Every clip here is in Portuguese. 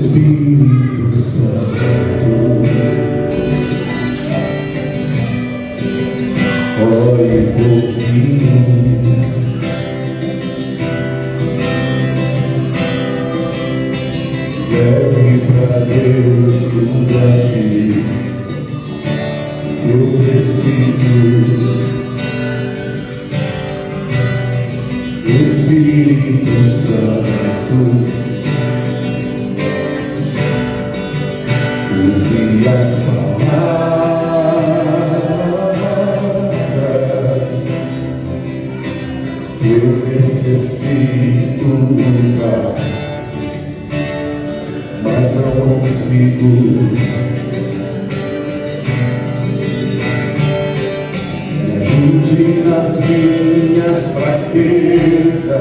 Espírito Santo, ore por mim. Leve pra Deus tudo aqui eu preciso. Espírito Santo, use as palavras que eu necessito usar, mas não consigo. Me ajude nas minhas fraquezas,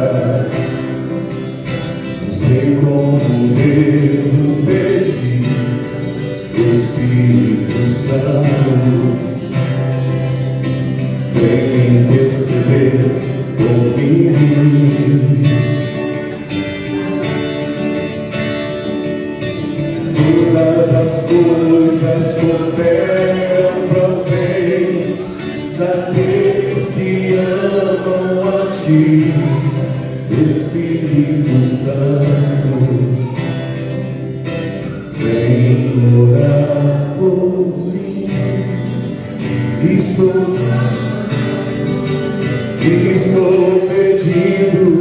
não sei como devo pedir. Espírito Santo, vem interceder por mim. Todas as coisas cooperam para o bem daqueles que amam a Ti. Espírito Santo, vem orar por mim. Estou pedindo,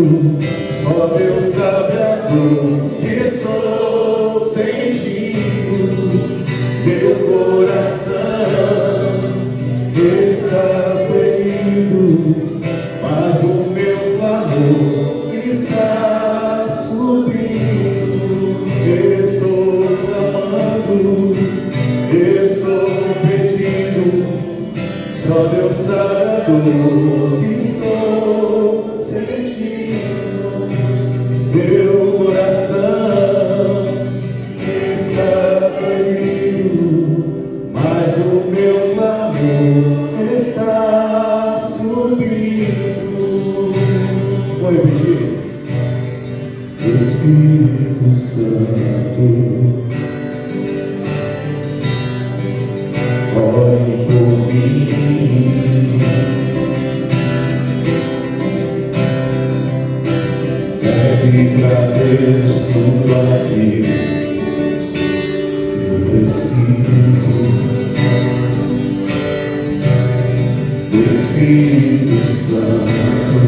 só Deus sabe a dor que estou sentindo. Meu coração está ferido, mas o meu clamor está subindo. Estou clamando, estou pedindo, só Deus sabe a dor que estou sentindo. Meu coração está ferido, mas o meu clamor está subindo. Vou repetir. Espírito Santo, ore por mim. Leve pra Deus tudo aquilo que eu preciso. Espírito Santo,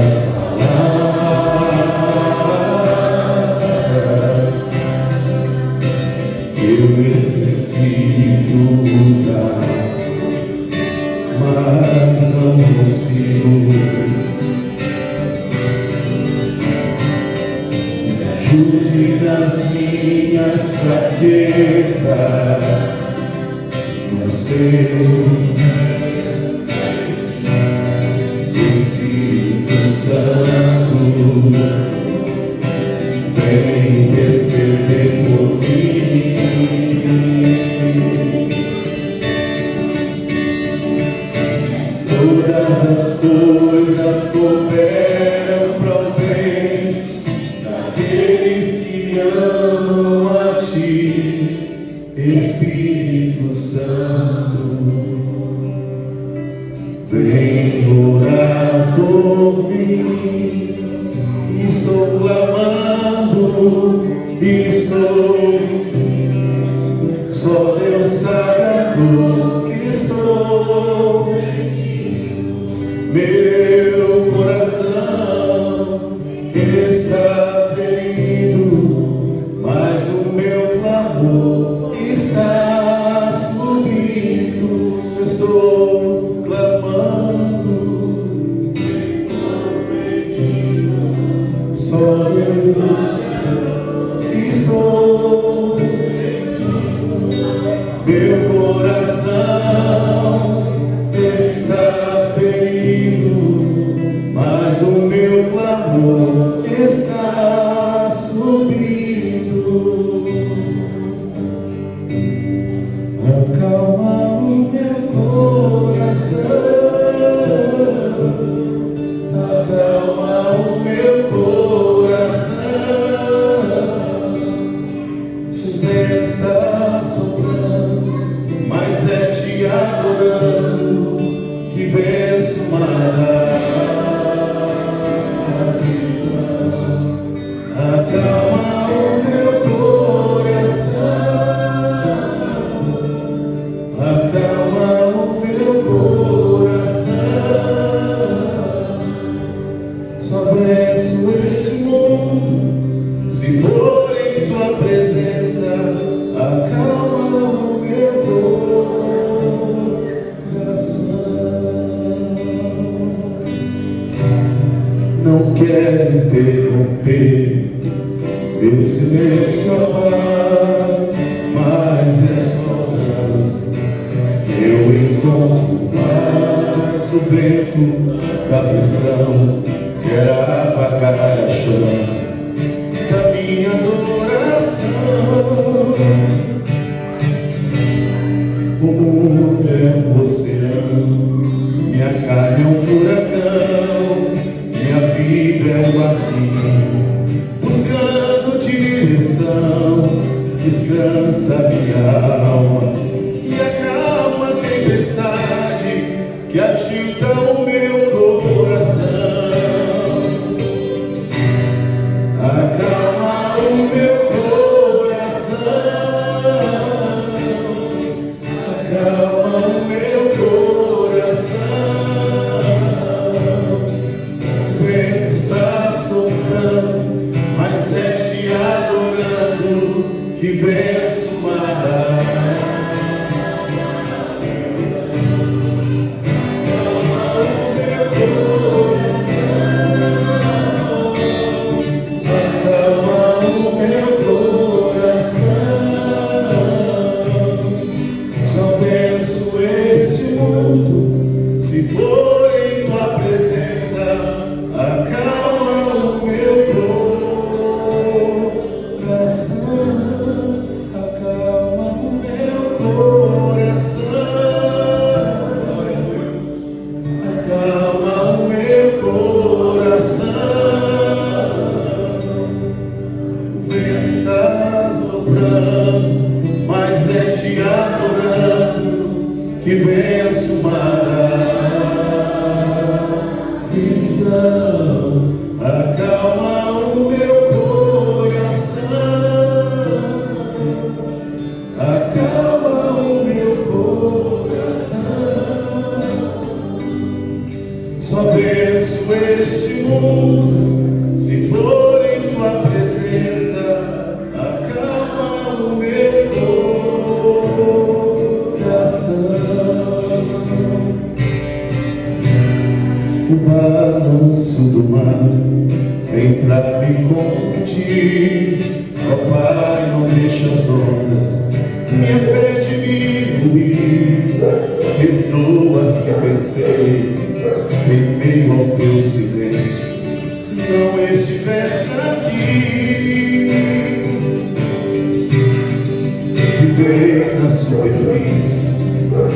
as palavras eu necessito usar, mas não consigo. Me ajude nas minhas fraquezas, não sei. Santo, vem interceder por mim. Todas as coisas cooperam para o bem daqueles que amam a Ti. Espírito Santo, vem orar por mim. Estou clamando, só Deus sabe a dor que estou. Meu coração está ferido, mas o meu clamor está subindo. Estou clamando, só Deus estou. Meu coração está ferido, mas o meu clamor está subindo. Acalma o meu coração, acalma o meu quero interromper meu silêncio, amar, mas é só eu encontro mais o vento da aflição, quer apagar a chama da minha adoração. O mundo é um oceano, minha carne é um furacão, minha vida é um barquinho buscando direção. Descansa minha alma e acalma a tempestade que agita o meu coração. Acalma o meu coração, acalma o meu coração. O vento está soprando, mas é te adorando que venço o mar. Se for em tua presença, acalma o meu coração, acalma o meu coração, acalma o meu coração. O vento está soprando, mas é te adorando que venço o mar. Acalma o meu coração, acalma o meu coração. Só venço este mundo se for em tua presença. Acalma o meu coração. O balanço do mar vem pra me confundir. Ó Pai, não deixa as ondas minha fé diminuir. Perdoa se pensei em meio ao teu silêncio não estivesse aqui. Viver na superfície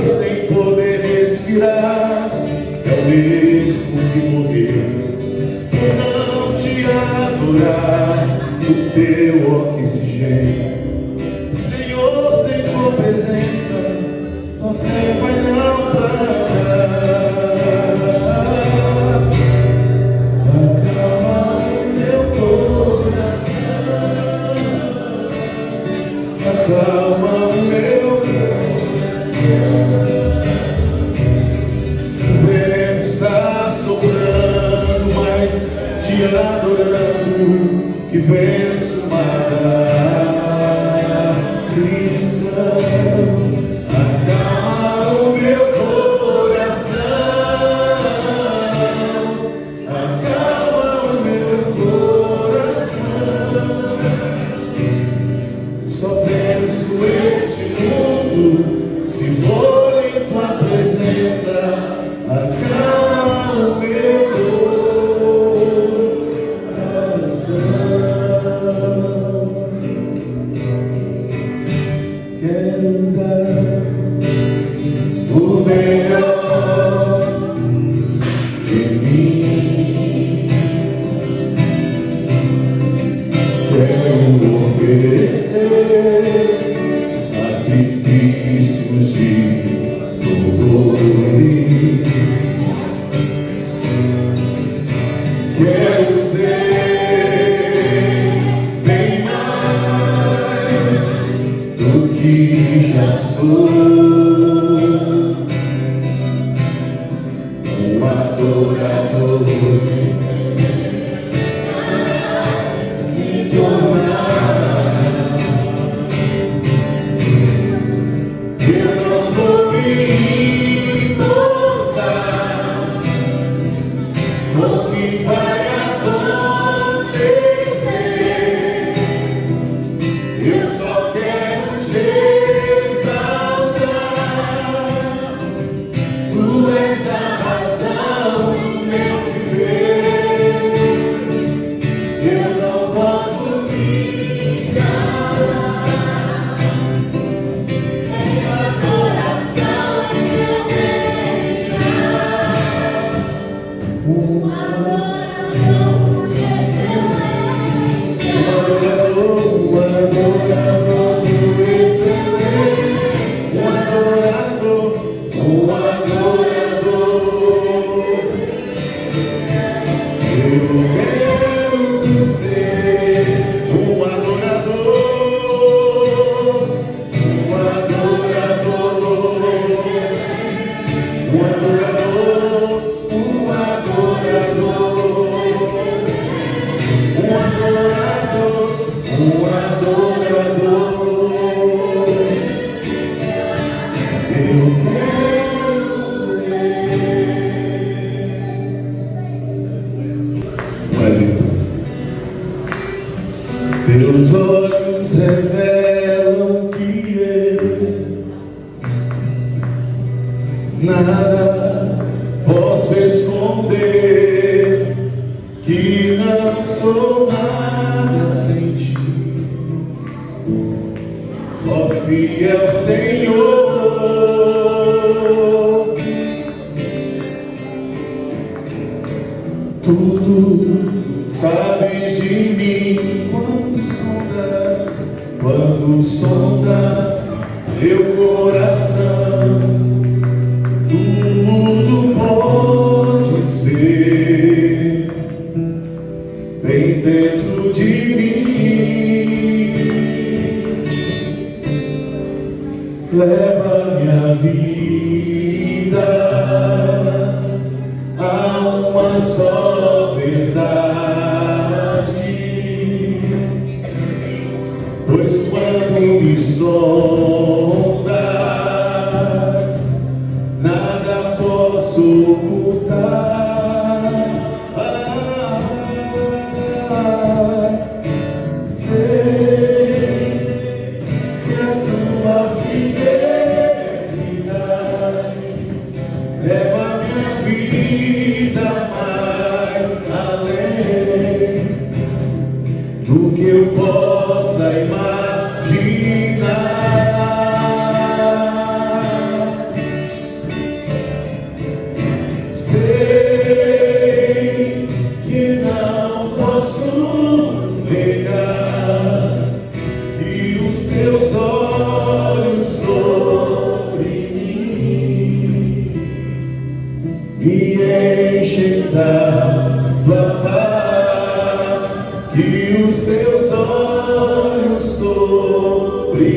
sem poder respirar é o mesmo que morrer por não te adorar. O teu oxigênio, Senhor, sem tua presença, tua fé vai naufragar. Acalma o meu coração, acalma o meu coração. Está soprando, mas te adorando que venço o mar da aflição. Acalma o meu coração, acalma o meu coração. Só venço este mundo se for em tua presença. Acalma o meu coração. um adorador, um adorador, um adorador, um adorador. Eu quero ser. Mas então, teus olhos revelam que eu nada posso esconder, que não sou nada sem ti, ó fiel Senhor. Tudo sabes de mim quando sondas meu coração. Tudo podes ver bem dentro de mim. Leva minha vida a uma só verdade, pois quando me sondas, nada posso ocultar. Sei que a tua fidelidade leva minha vida mais além do que eu possa imaginar. Sei que não posso negar que os teus olhos sobre mim me enchem da tua paz, que os teus olhos sobre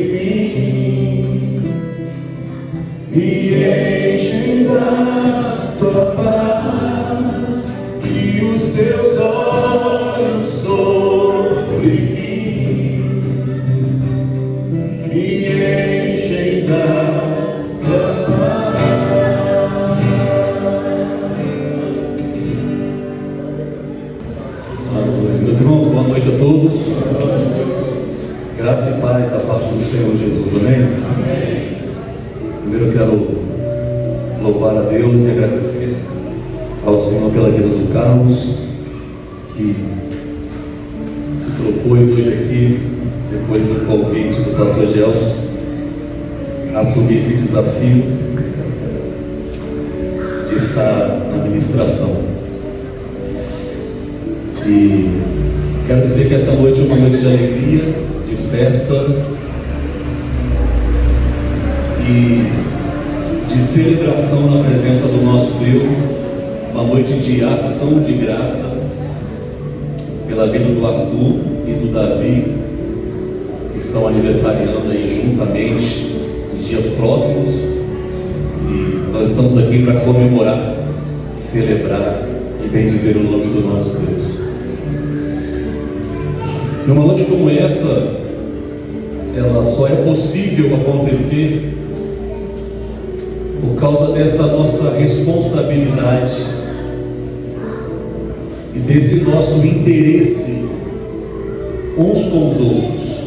mim me enchem da tua paz, que os teus olhos sobre mim me enchem da tua paz. Meus irmãos, boa noite a todos. Graça e paz da parte do Senhor Jesus, amém? Primeiro eu quero louvar a Deus e agradecer ao Senhor pela vida do Carlos, que se propôs hoje aqui, depois do convite do pastor Gelson, a assumir esse desafio de estar na ministração. E quero dizer que essa noite é uma noite de alegria, de festa e de celebração na presença do nosso Deus, uma noite de ação de graça pela vida do Arthur e do Davi, que estão aniversariando aí juntamente nos dias próximos, e nós estamos aqui para comemorar, celebrar e bendizer o nome do nosso Deus. E uma noite como essa, ela só é possível acontecer por causa dessa nossa responsabilidade e desse nosso interesse uns com os outros.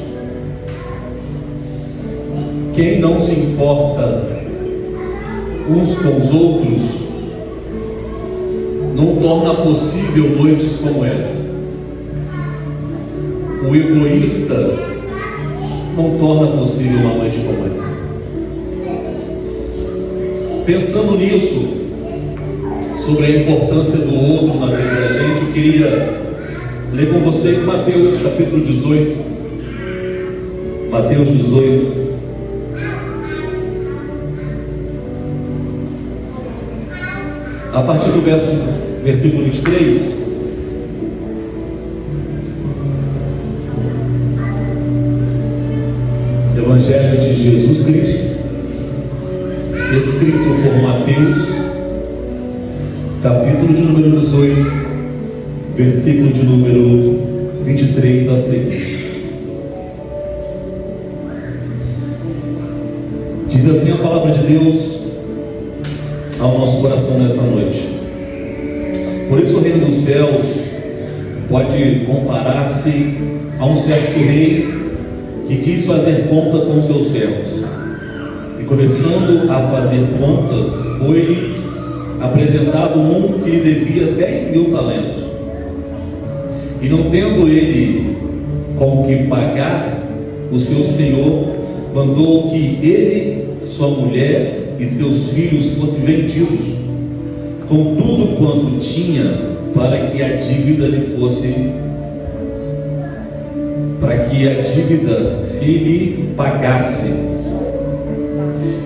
Quem não se importa uns com os outros não torna possível noites como essa. O egoísta não torna possível uma noite como essa. Pensando nisso, sobre a importância do outro na vida da gente, eu queria ler com vocês Mateus capítulo 18. Mateus 18. A partir do versículo 23. Evangelho de Jesus Cristo, escrito por Mateus, capítulo de número 18, versículo de número 23 a seguir. Diz assim a palavra de Deus ao nosso coração nessa noite: por isso o reino dos céus pode comparar-se a um certo rei que quis fazer conta com seus servos, e começando a fazer contas, foi apresentado um que lhe devia 10.000 talentos, e não tendo ele com que pagar, o seu senhor mandou que ele, sua mulher e seus filhos fossem vendidos com tudo quanto tinha, para que a dívida se lhe pagasse.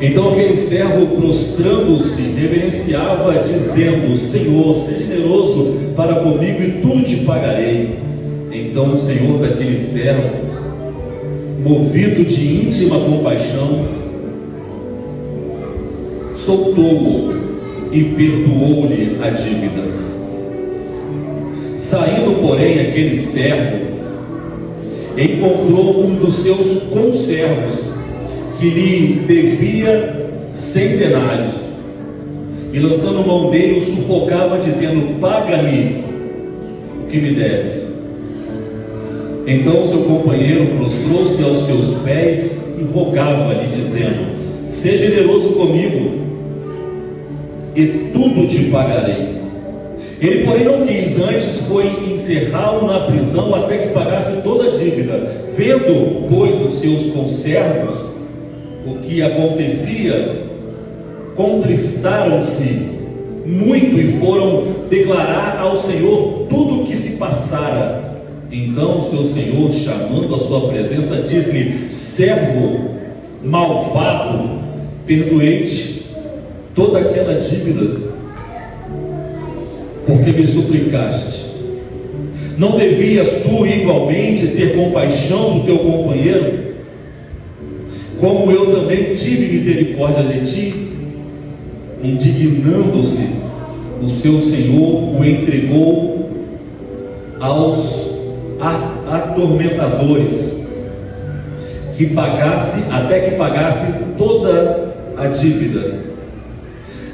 Então aquele servo, prostrando-se, reverenciava, dizendo: Senhor, seja generoso para comigo e tudo te pagarei. Então o senhor daquele servo, movido de íntima compaixão, soltou-o e perdoou-lhe a dívida. Saindo, porém, aquele servo encontrou um dos seus conservos que lhe devia 100 denários, e lançando mão dele o sufocava, dizendo: paga-me o que me deves. Então seu companheiro prostrou-se aos seus pés e rogava-lhe, dizendo: seja generoso comigo e tudo te pagarei. Ele, porém, não quis, antes foi encerrá-lo na prisão até que pagasse toda a dívida. Vendo, pois, os seus conservos o que acontecia, contristaram-se muito e foram declarar ao Senhor tudo o que se passara. Então o seu senhor, chamando a sua presença, disse-lhe: servo malvado, perdoei-te toda aquela dívida, porque me suplicaste. Não devias tu igualmente ter compaixão do teu companheiro, como eu também tive misericórdia de ti? Indignando-se, o seu senhor o entregou aos atormentadores, até que pagasse toda a dívida.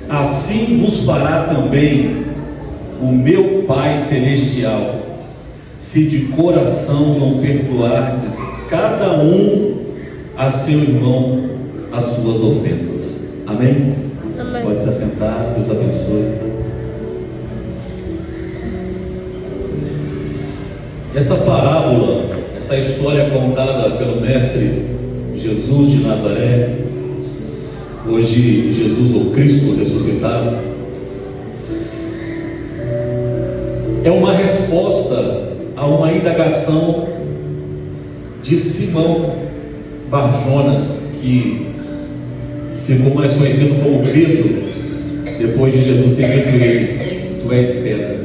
Assim vos fará também o meu Pai Celestial, se de coração não perdoardes cada um a seu irmão as suas ofensas. Amém? Amém. Pode se assentar, Deus abençoe. Essa parábola, essa história contada pelo mestre Jesus de Nazaré, hoje Jesus, ou Cristo ressuscitado, é uma resposta a uma indagação de Simão Barjonas, que ficou mais conhecido como Pedro, depois de Jesus ter dito a ele: tu és pedra.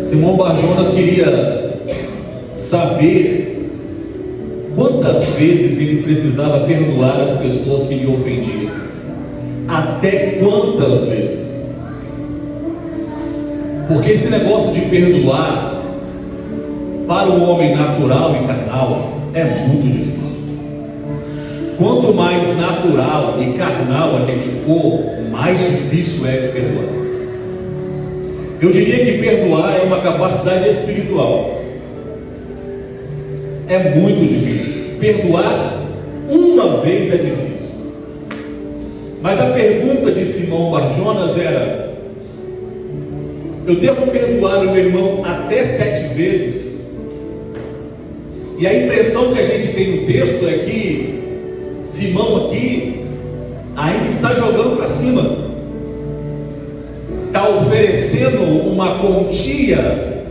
Simão Barjonas queria saber quantas vezes ele precisava perdoar as pessoas que lhe ofendiam. Até quantas vezes? Porque esse negócio de perdoar, para o homem natural e carnal, é muito difícil. Quanto mais natural e carnal a gente for, mais difícil é de perdoar. Eu diria que perdoar é uma capacidade espiritual. É muito difícil. Perdoar uma vez é difícil. Mas a pergunta de Simão Barjonas era: eu devo perdoar o meu irmão até 7 vezes? E a impressão que a gente tem no texto é que Simão aqui ainda está jogando para cima, está oferecendo uma quantia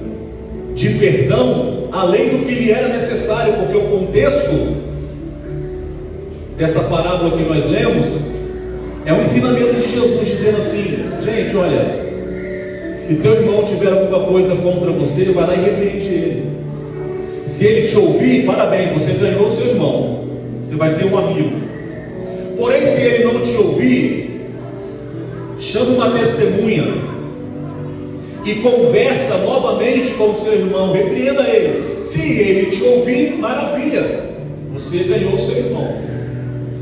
de perdão além do que lhe era necessário, porque o contexto dessa parábola que nós lemos é um ensinamento de Jesus dizendo assim: gente, olha, se teu irmão tiver alguma coisa contra você, vai lá e repreende ele. Se ele te ouvir, parabéns, você ganhou o seu irmão, você vai ter um amigo. Porém, se ele não te ouvir, chama uma testemunha e conversa novamente com o seu irmão, repreenda ele. Se ele te ouvir, maravilha, você ganhou o seu irmão.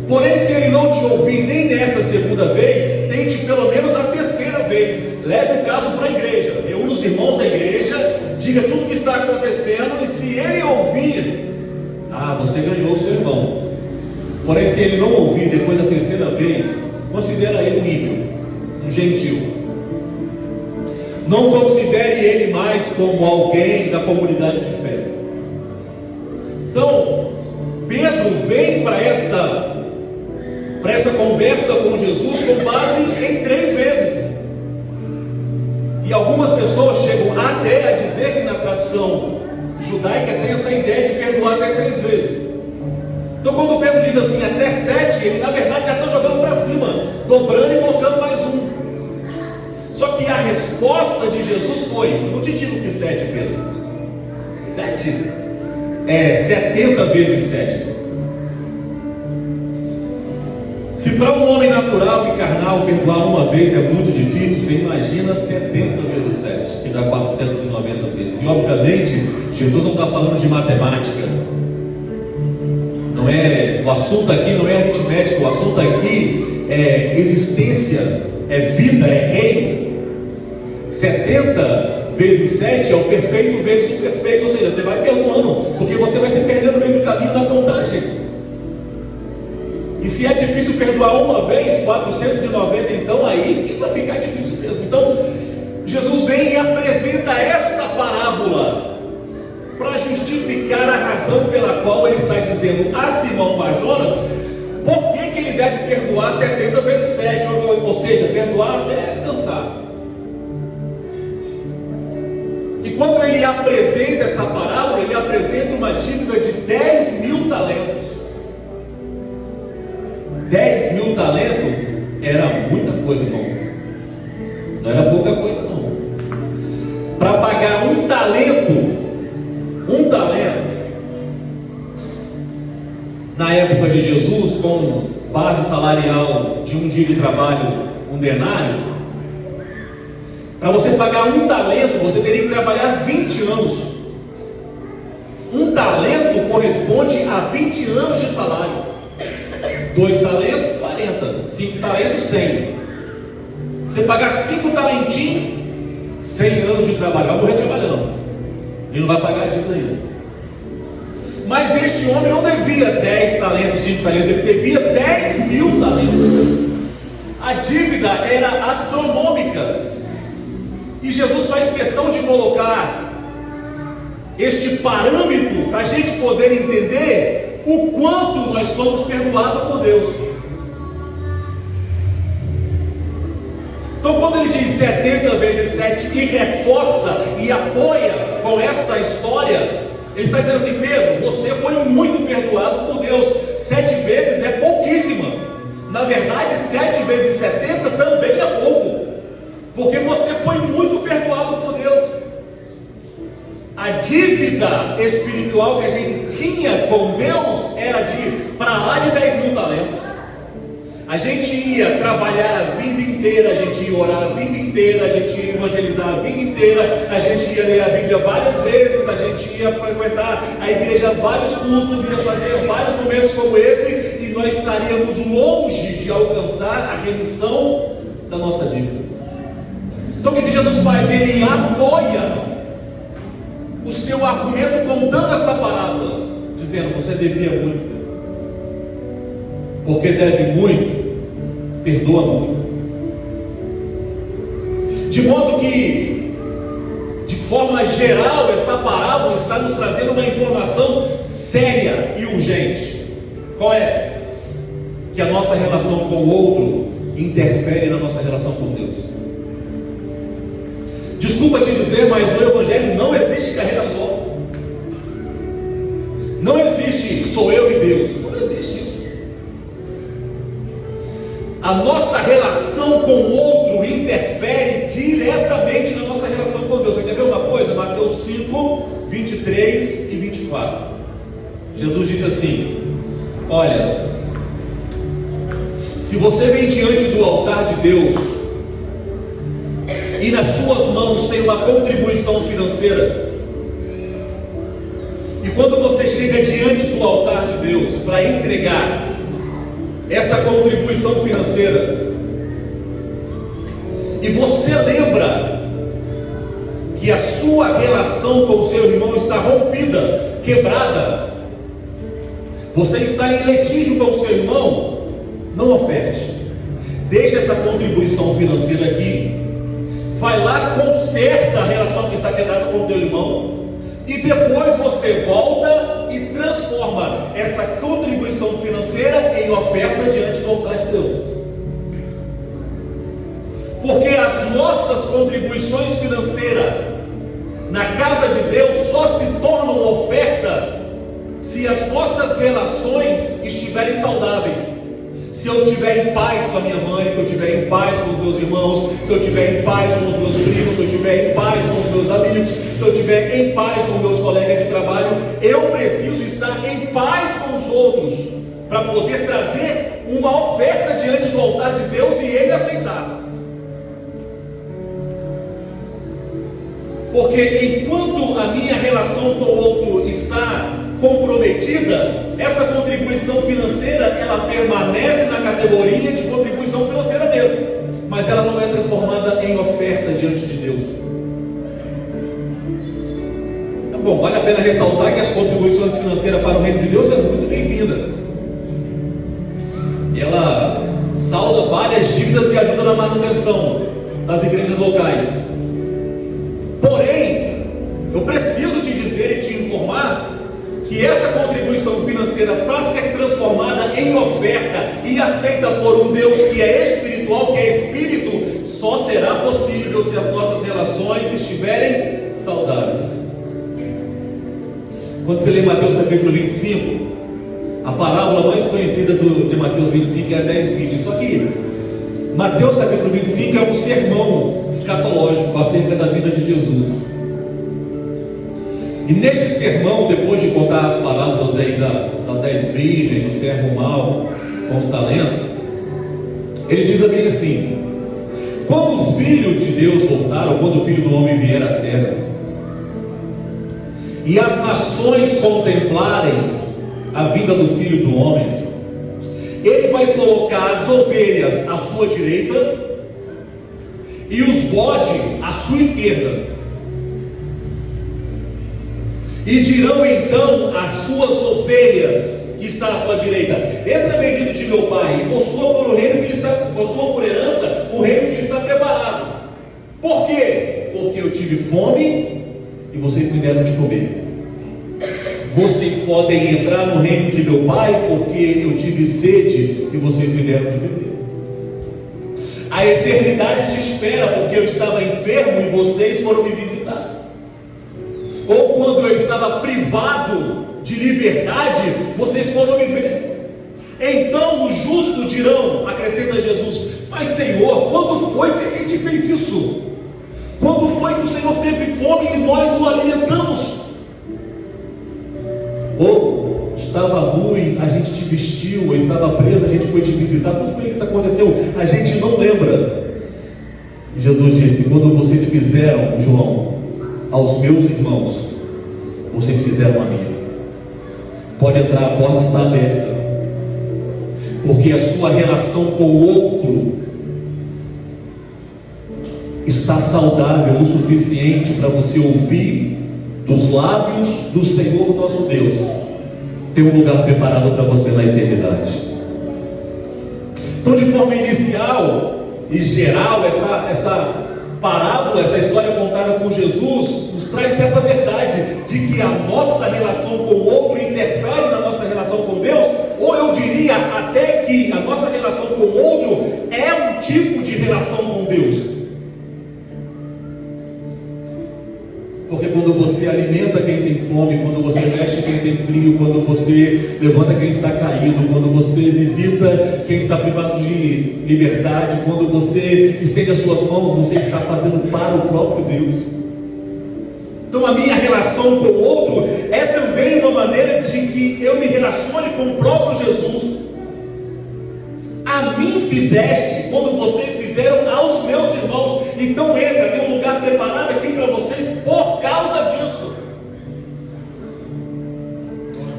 Porém, se ele não te ouvir nem nessa segunda vez, tente pelo menos a terceira vez. Leve o caso para a igreja, reúna os irmãos da igreja, diga tudo o que está acontecendo, e se ele ouvir, você ganhou o seu irmão. Porém, se ele não ouvir depois da terceira vez, considera ele um ímpio, um gentil. Não considere ele mais como alguém da comunidade de fé. Então, Pedro vem para essa conversa com Jesus com base em 3 vezes. E algumas pessoas chegam até a dizer que na tradição judaica tem essa ideia de perdoar até 3 vezes. Então, quando Pedro diz assim, até 7, ele na verdade já está jogando para cima, dobrando e colocando mais um. Só que a resposta de Jesus foi, eu não te digo que 7, Pedro, 7 é 70 vezes 7. Se para um homem natural e carnal perdoar uma vez é muito difícil, você imagina 70 vezes 7, que dá 490 vezes. E obviamente, Jesus não está falando de matemática. Não é, o assunto aqui não é aritmética, o assunto aqui é existência, é vida, é reino. 70 vezes 7 é o perfeito vezes o perfeito, ou seja, você vai perdoando, porque você vai se perdendo no meio do caminho da contagem. E se é difícil perdoar uma vez, 490, então aí que vai ficar difícil mesmo. Então, Jesus vem e apresenta esta parábola para justificar a razão pela qual ele está dizendo a Simão Bar-Jonas por que ele deve perdoar 70 vezes 7, ou seja, perdoar até cansar. E quando ele apresenta essa parábola, ele apresenta uma dívida de 10.000 talentos. 10.000 talentos era muita coisa, irmão. Não era pouca coisa, não. Para pagar um talento, na época de Jesus, com base salarial de um dia de trabalho, um denário, para você pagar um talento, você teria que trabalhar 20 anos. Um talento corresponde a 20 anos de salário. 2 talentos, 40. 5 talentos, 100. Você pagar 5 talentinhos, 100 anos de trabalho, vai morrer trabalhando. Ele não vai pagar a dívida ainda. Mas este homem não devia 10 talentos, 5 talentos, ele devia 10.000 talentos. A dívida era astronômica. E Jesus faz questão de colocar este parâmetro para a gente poder entender o quanto nós somos perdoados por Deus. Então, quando ele diz 70 vezes 7 e reforça e apoia com esta história, ele está dizendo assim: Pedro, você foi muito perdoado por Deus. 7 vezes é pouquíssima. Na verdade, 7 vezes 70 também é pouco, porque você foi muito perdoado por Deus. A dívida espiritual que a gente tinha com Deus era de para lá de 10.000 talentos. A gente ia trabalhar a vida inteira, a gente ia orar a vida inteira, a gente ia evangelizar a vida inteira, a gente ia ler a Bíblia várias vezes, a gente ia frequentar a igreja vários cultos, ia fazer vários momentos como esse, e nós estaríamos longe de alcançar a remissão da nossa dívida. Então o que Jesus faz? Ele apoia o seu argumento contando esta parábola, dizendo: você devia muito, porque deve muito, perdoa muito. De modo que, de forma geral, essa parábola está nos trazendo uma informação séria e urgente. Qual é? Que a nossa relação com o outro interfere na nossa relação com Deus. Desculpa te dizer, mas no Evangelho não existe carreira solo. Não existe sou eu e Deus. Não existe isso. A nossa relação com o outro interfere diretamente na nossa relação com Deus. Você quer ver uma coisa? Mateus 5, 23 e 24. Jesus diz assim: olha, Se você vem diante do altar de Deus e nas suas mãos tem uma contribuição financeira, e quando você chega diante do altar de Deus para entregar essa contribuição financeira, e você lembra que a sua relação com o seu irmão está rompida, quebrada, você está em litígio com o seu irmão, não oferte, deixa essa contribuição financeira aqui, vai lá, conserta a relação que está quebrada com o teu irmão, e depois você volta e transforma essa contribuição financeira em oferta diante do altar de Deus. Porque as nossas contribuições financeiras na casa de Deus só se tornam oferta se as nossas relações estiverem saudáveis. Se eu estiver em paz com a minha mãe, se eu estiver em paz com os meus irmãos, se eu estiver em paz com os meus primos, se eu estiver em paz com os meus amigos, se eu estiver em paz com meus colegas de trabalho, eu preciso estar em paz com os outros para poder trazer uma oferta diante do altar de Deus e Ele aceitar. Porque enquanto a minha relação com o outro está comprometida, essa contribuição financeira, ela permanece na categoria de contribuição financeira mesmo, mas ela não é transformada em oferta diante de Deus. Bom, vale a pena ressaltar que as contribuições financeiras para o reino de Deus é muito bem-vinda. Ela salda várias dívidas e ajuda na manutenção das igrejas locais. Porém, eu preciso te dizer e te informar que essa contribuição financeira, para ser transformada em oferta e aceita por um Deus que é espiritual, que é espírito, só será possível se as nossas relações estiverem saudáveis. Quando você lê Mateus capítulo 25, a parábola mais conhecida de Mateus 25 é a 10:20. Só que Mateus capítulo 25 é um sermão escatológico acerca da vida de Jesus. E neste sermão, depois de contar as parábolas aí das 10 virgens, do servo mau com os talentos, ele diz bem assim: quando o Filho de Deus voltar, ou quando o Filho do Homem vier à terra, e as nações contemplarem a vinda do Filho do Homem, ele vai colocar as ovelhas à sua direita e os bodes à sua esquerda. E dirão então às suas ovelhas que está à sua direita: entra, bendito de meu Pai, e possua por herança o reino que lhe está preparado. Por quê? Porque eu tive fome e vocês me deram de comer. Vocês podem entrar no reino de meu Pai porque eu tive sede e vocês me deram de beber. A eternidade te espera porque eu estava enfermo e vocês foram me visitar. Ou quando eu estava privado de liberdade, vocês foram me ver. Então os justos dirão, acrescenta Jesus: mas Senhor, quando foi que a gente fez isso? Quando foi que o Senhor teve fome e nós o alimentamos? Ou estava nu e a gente te vestiu, ou estava preso, a gente foi te visitar? Quando foi que isso aconteceu? A gente não lembra. E Jesus disse: quando vocês fizeram, João, aos meus irmãos, vocês fizeram a mim. Pode entrar, a porta está aberta, porque a sua relação com o outro está saudável o suficiente para você ouvir dos lábios do Senhor nosso Deus: tem um lugar preparado para você na eternidade. Então, de forma inicial e geral, essa parábola, essa história contada por Jesus, nos traz essa verdade de que a nossa relação com o outro interfere na nossa relação com Deus, ou eu diria até que a nossa relação com o outro é um tipo de relação com Deus. Porque quando você alimenta quem tem fome, quando você veste quem tem frio, quando você levanta quem está caído, quando você visita quem está privado de liberdade, quando você estende as suas mãos, você está fazendo para o próprio Deus. Então a minha relação com o outro é também uma maneira de que eu me relacione com o próprio Jesus. A a mim fizeste, quando vocês fizeram aos meus irmãos. Então entra, tem um lugar preparado aqui para vocês por causa disso.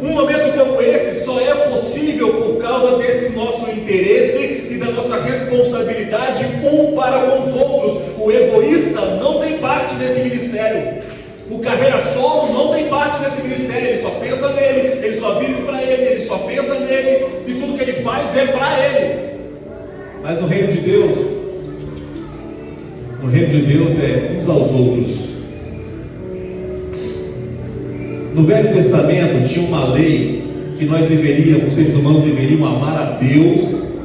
Um momento como esse só é possível por causa desse nosso interesse e da nossa responsabilidade um para com os outros. O egoísta não tem parte nesse ministério. O carreira solo não tem parte nesse ministério. Ele só pensa nele, ele só vive para ele só pensa nele, e tudo que ele faz é para ele. Mas no reino de Deus é uns aos outros. No Velho Testamento tinha uma lei que nós deveríamos, os seres humanos deveriam amar a Deus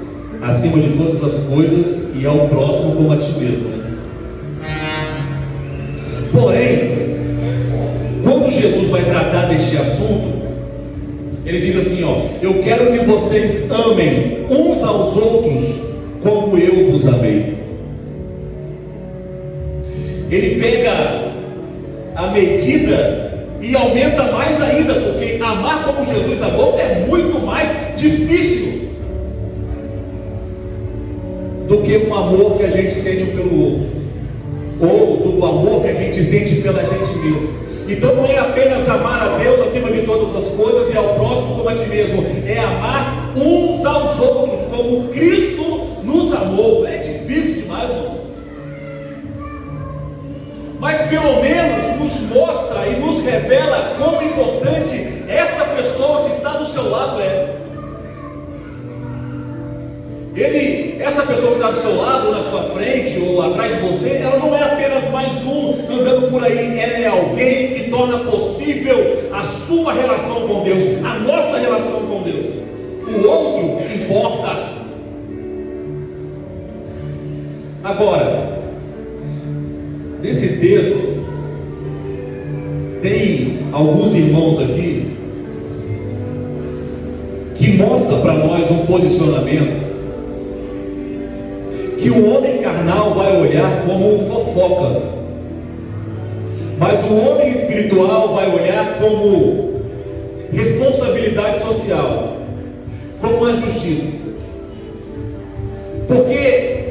acima de todas as coisas e ao próximo como a ti mesmo, né? Porém, quando Jesus vai tratar deste assunto, ele diz assim, eu quero que vocês amem uns aos outros como eu vos amei. Ele pega a medida e aumenta mais ainda, porque amar como Jesus amou é muito mais difícil do que um amor que a gente sente pelo outro, ou do amor que a gente sente pela gente mesmo. Então não é apenas amar a Deus acima de todas as coisas e ao próximo como a ti mesmo, é amar uns aos outros como Cristo nos amou. É difícil demais, irmão. Mas pelo menos nos mostra e nos revela quão importante essa pessoa que está do seu lado é. Essa pessoa que está do seu lado, ou na sua frente, ou atrás de você, ela não é apenas mais um andando por aí, ela é alguém que torna possível a sua relação com Deus, a nossa relação com Deus. O outro importa. Agora, nesse texto, tem alguns irmãos aqui que mostra para nós um posicionamento que o homem carnal vai olhar como fofoca, mas o homem espiritual vai olhar como responsabilidade social, como a justiça, porque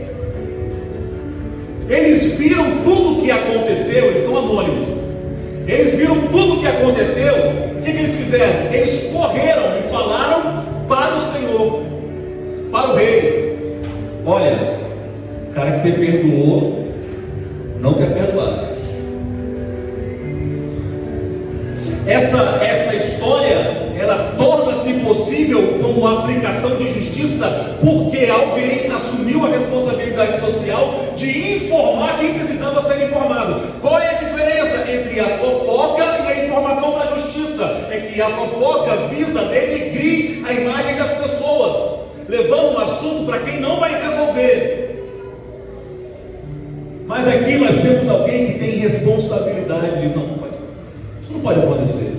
eles viram tudo o que aconteceu. Eles são anônimos. Eles viram tudo o que aconteceu. O que eles fizeram? Eles correram e falaram para o Senhor, para o rei: olha, o cara que você perdoou não quer perdoar. Essa história, ela torna-se possível como a aplicação de justiça, porque alguém assumiu a responsabilidade social de informar quem precisava ser informado. Qual é a diferença entre a fofoca e a informação da justiça? É que a fofoca visa denegrir a imagem das pessoas, levando um assunto para quem não vai resolver. Mas aqui nós temos alguém que tem responsabilidade de não pode. Isso não pode acontecer.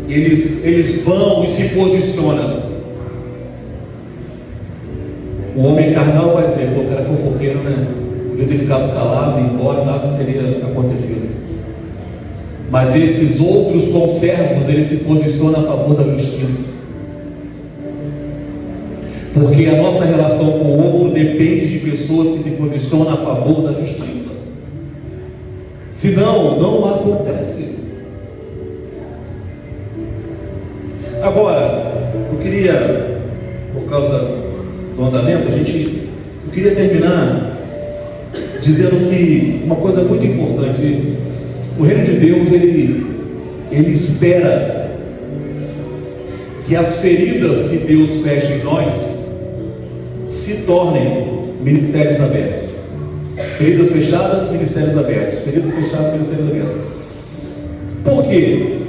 Eles vão e se posicionam. O homem carnal vai dizer: pô, o cara é fofoqueiro, né? Podia ter ficado calado e ir embora, nada não teria acontecido. Mas esses outros conservos, eles se posicionam a favor da justiça, porque a nossa relação com o outro depende de pessoas que se posicionam a favor da justiça. Senão, não acontece. Agora, eu queria, por causa do andamento, eu queria terminar dizendo que uma coisa muito importante: o reino de Deus, ele espera que as feridas que Deus fecha em nós se tornem ministérios abertos. Feridas fechadas, ministérios abertos. Feridas fechadas, ministérios abertos. Por quê?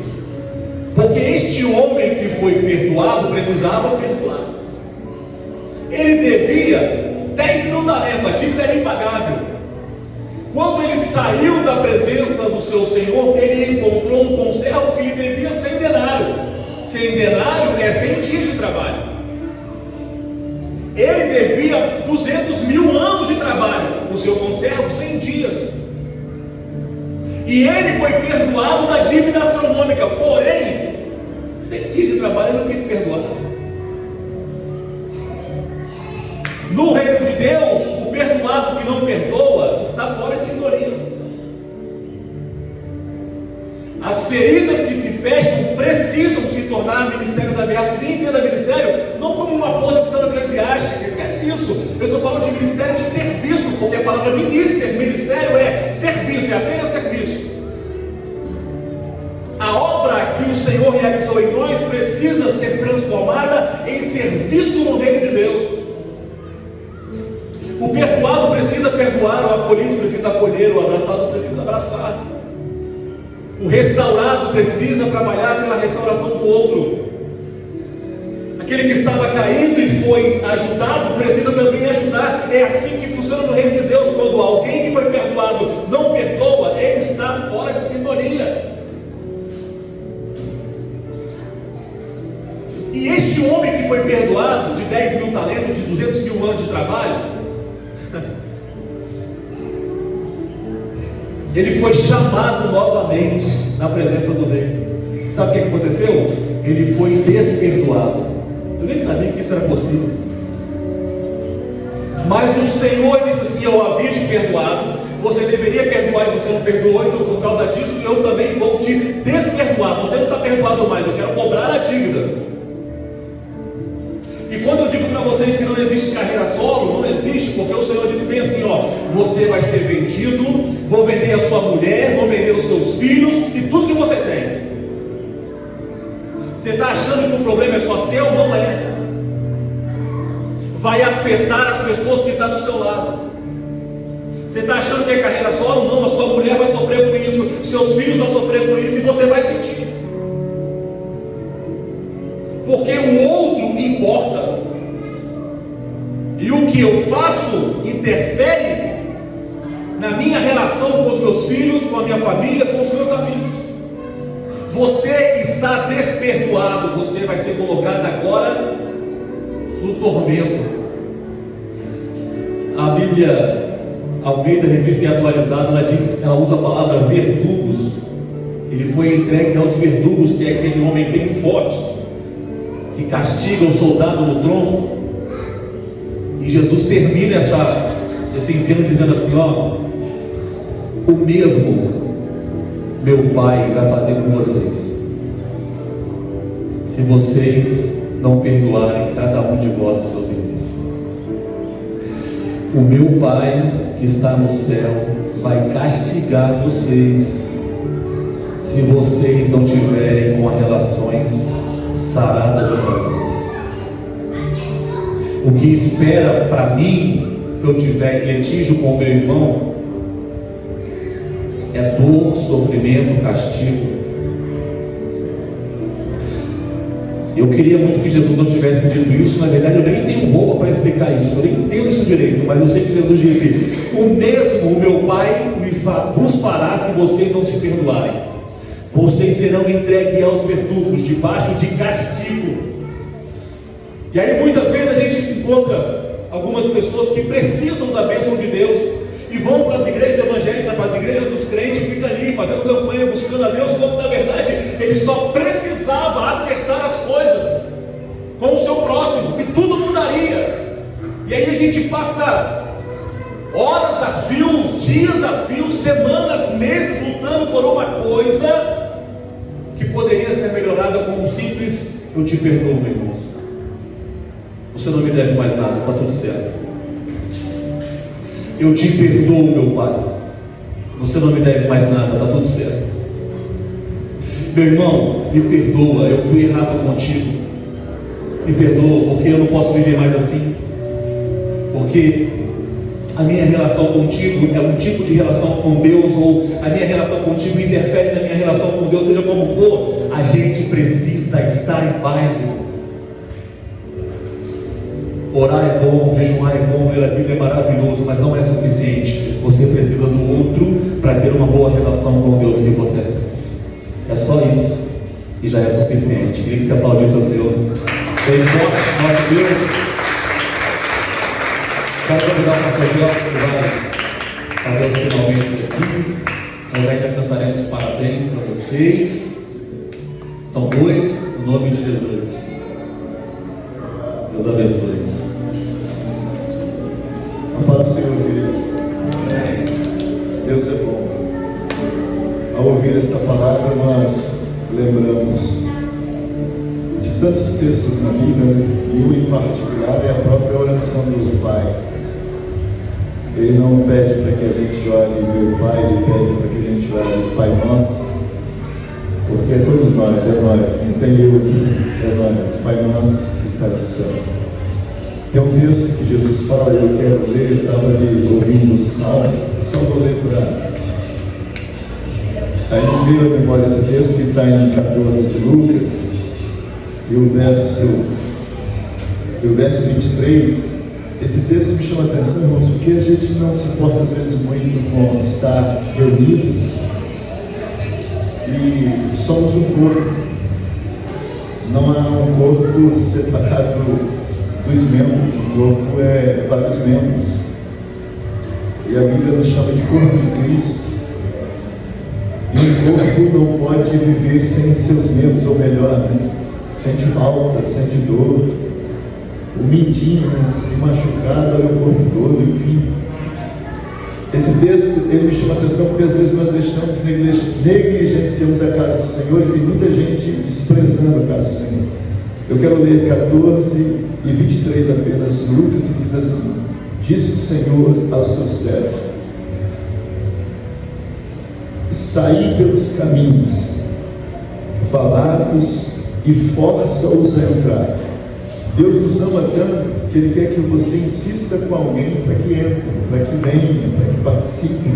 Porque este homem que foi perdoado precisava perdoar. Ele devia 10 mil talentos, a dívida era impagável. Quando ele saiu da presença do seu Senhor, ele encontrou um conservo que lhe devia 100 denários. 100 denários é 100 dias de trabalho. Ele devia 200 mil anos de trabalho, o seu conservo 100 dias. E ele foi perdoado da dívida astronômica. Porém, 100 dias de trabalho ele não quis perdoar. No reino de Deus, o perdoado que não perdoa está fora de sintonia. As feridas que se fecham precisam se tornar ministérios abertos. E entenda ministério não como uma posição eclesiástica, esquece isso. Eu estou falando de ministério de serviço, porque a palavra ministério é serviço, é apenas serviço. A obra que o Senhor realizou em nós precisa ser transformada em serviço no reino de Deus. O perdoado precisa perdoar, o acolhido precisa acolher, o abraçado precisa abraçar. O restaurado precisa trabalhar pela restauração do outro. Aquele que estava caído e foi ajudado precisa também ajudar. É assim que funciona no reino de Deus. Quando alguém que foi perdoado não perdoa, ele está fora de sintonia. E este homem que foi perdoado de 10 mil talentos, de 200 mil anos de trabalho, ele foi chamado novamente na presença do rei. Sabe o que aconteceu? Ele foi desperdoado. Eu nem sabia que isso era possível. Mas o Senhor disse assim: eu havia te perdoado, você deveria perdoar e você não perdoou, então por causa disso eu também vou te desperdoar. Você não está perdoado mais, eu quero cobrar a dívida. E quando eu digo para vocês que não existe carreira solo, não existe, porque o Senhor disse bem assim: ó, você vai ser vendido, vou vender a sua mulher, vou vender os seus filhos e tudo que você tem. Você está achando que o problema é só seu? Não é. Vai afetar as pessoas que estão do seu lado. Você está achando que é carreira solo? Não, a sua mulher vai sofrer por isso, seus filhos vão sofrer por isso e você vai sentir. Porque o outro importa. E o que eu faço interfere na minha relação com os meus filhos, com a minha família, com os meus amigos. Você está desperdoado, você vai ser colocado agora no tormento. A Bíblia Almeida, revista e atualizada, ela usa a palavra verdugos. Ele foi entregue aos verdugos, que é aquele homem bem forte, que castiga o soldado no tronco. E Jesus termina esse ensino dizendo assim: ó, o mesmo meu Pai vai fazer com vocês, se vocês não perdoarem cada um de vós os seus irmãos. O meu Pai que está no céu vai castigar vocês, se vocês não tiverem com relações saradas ou fraturas. O que espera para mim, se eu tiver litígio com o meu irmão, é dor, sofrimento, castigo. Eu queria muito que Jesus não tivesse dito isso. Na verdade, eu nem tenho roupa para explicar isso, eu nem entendo isso direito, mas eu sei que Jesus disse: o mesmo o meu Pai vos fará se vocês não se perdoarem. Vocês serão entregues aos verdugos, debaixo de castigo. E aí muitas vezes a gente encontra algumas pessoas que precisam da bênção de Deus e vão para as igrejas evangélicas, para as igrejas dos crentes, e fica ali fazendo campanha, buscando a Deus, quando na verdade ele só precisava acertar as coisas com o seu próximo e tudo mudaria. E aí a gente passa horas a fios, dias a fios, semanas, meses lutando por uma coisa que poderia ser melhorada com um simples: eu te perdoo, meu irmão, você não me deve mais nada, está tudo certo. Eu te perdoo, meu Pai, você não me deve mais nada, está tudo certo. Meu irmão, me perdoa, eu fui errado contigo, me perdoa, porque eu não posso viver mais assim, porque a minha relação contigo é um tipo de relação com Deus, ou a minha relação contigo interfere na minha relação com Deus, seja como for. A gente precisa estar em paz, irmão. Orar é bom, jejuar é bom, ler a Bíblia é maravilhoso, mas não é suficiente. Você precisa do outro para ter uma boa relação com Deus que você é. É só isso e já é suficiente. Queria que você aplaudisse ao Senhor. Bem forte, nosso Deus. Quero convidar o pastor Gelson, que vai fazer os finalmente aqui. Nós ainda cantaremos parabéns para vocês. São dois, no nome de Jesus. Deus abençoe. A paz do Senhor, queridos. Deus é bom. Ao ouvir essa palavra, nós lembramos de tantos textos na Bíblia, né? E um em particular é a própria oração do Pai. Ele não pede para que a gente ore meu Pai, ele pede para que a gente ore Pai Nosso, porque é todos nós, é nós, não tem eu, é nós, Pai Nosso que está no céu. Tem um texto que Jesus fala, e eu quero ler, eu estava ali ouvindo o Salmo, só vou ler para... Aí me veio à memória esse texto que está em 14 de Lucas, e o verso 23, esse texto me chama a atenção, irmãos, porque a gente não se importa às vezes muito com estar reunidos, e somos um corpo, não há um corpo separado dos membros, o corpo é vários membros, e a Bíblia nos chama de corpo de Cristo, e um corpo não pode viver sem seus membros, ou melhor, né? Sente falta, sente dor, o mindinho, né? Se machucado, olha o corpo todo, enfim. Esse texto, ele me chama a atenção porque às vezes nós negligenciamos a casa do Senhor e tem muita gente desprezando a casa do Senhor. Eu quero ler 14 e 23 apenas de Lucas, e diz assim: disse o Senhor aos seus servos: saí pelos caminhos valados e força-os a entrar. Deus nos ama tanto que Ele quer que você insista com alguém para que entre, para que venha, para que participe.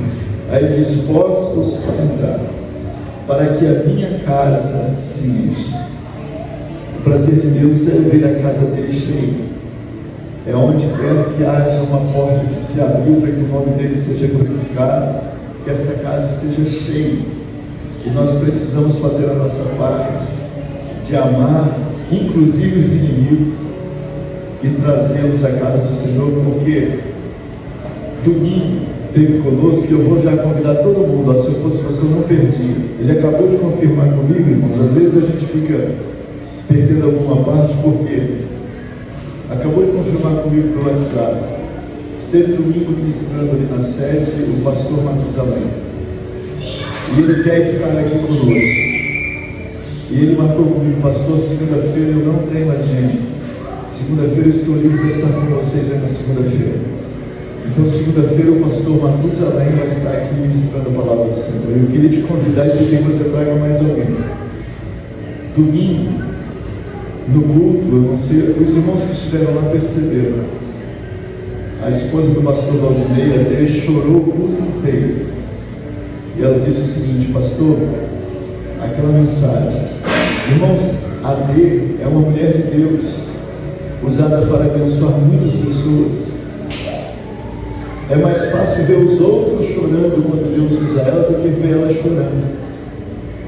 Aí Ele diz: força-os para entrar, para que a minha casa se encha. O prazer de Deus é ver a casa dele cheia. É onde quer que haja uma porta que se abriu para que o nome dele seja glorificado, que esta casa esteja cheia. E nós precisamos fazer a nossa parte de amar, inclusive os inimigos, e trazê-los à casa do Senhor, porque domingo teve conosco, e eu vou já convidar todo mundo, ó, se eu fosse você eu não perdia. Ele acabou de confirmar comigo, irmãos, às vezes a gente fica perdendo alguma parte, porque acabou de confirmar comigo pelo WhatsApp. Esteve domingo ministrando ali na sede o pastor Matusalém, e ele quer estar aqui conosco. E ele marcou comigo: pastor, segunda-feira eu não tenho agenda, segunda-feira eu estou livre para estar com vocês aí na segunda-feira. Então segunda-feira o pastor Matusalém vai estar aqui ministrando a palavra do Senhor. Eu queria te convidar e pedir que você traga mais alguém. Domingo, no culto, eu não sei, os irmãos que estiveram lá perceberam, a esposa do pastor Valdinei, a Dê, chorou o culto inteiro, e ela disse o seguinte: pastor, aquela mensagem, irmãos, a Dê é uma mulher de Deus, usada para abençoar muitas pessoas. É mais fácil ver os outros chorando quando Deus usa ela do que ver ela chorando.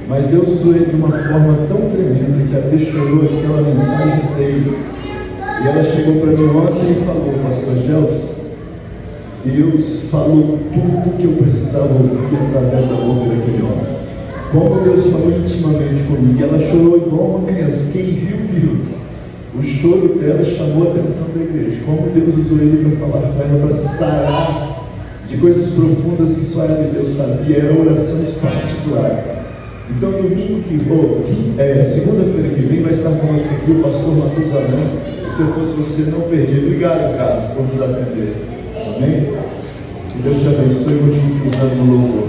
Mas Deus usou ele de uma forma tão tremenda que a Dê chorou aquela mensagem inteira. E ela chegou para mim ontem e falou: pastor Gelson, Deus falou tudo que eu precisava ouvir através da boca daquele homem. Como Deus falou intimamente comigo. E ela chorou igual uma criança. Quem viu, viu. O choro dela chamou a atenção da igreja. Como Deus usou ele para falar com ela, para sarar de coisas profundas que só ela e Deus sabia. Eram orações particulares. Então domingo segunda-feira que vem vai estar conosco aqui o pastor Matusalém. Se eu fosse você, não perdia. Obrigado, Carlos, por nos atender. Amém? Que Deus te abençoe e continue te usando no louvor.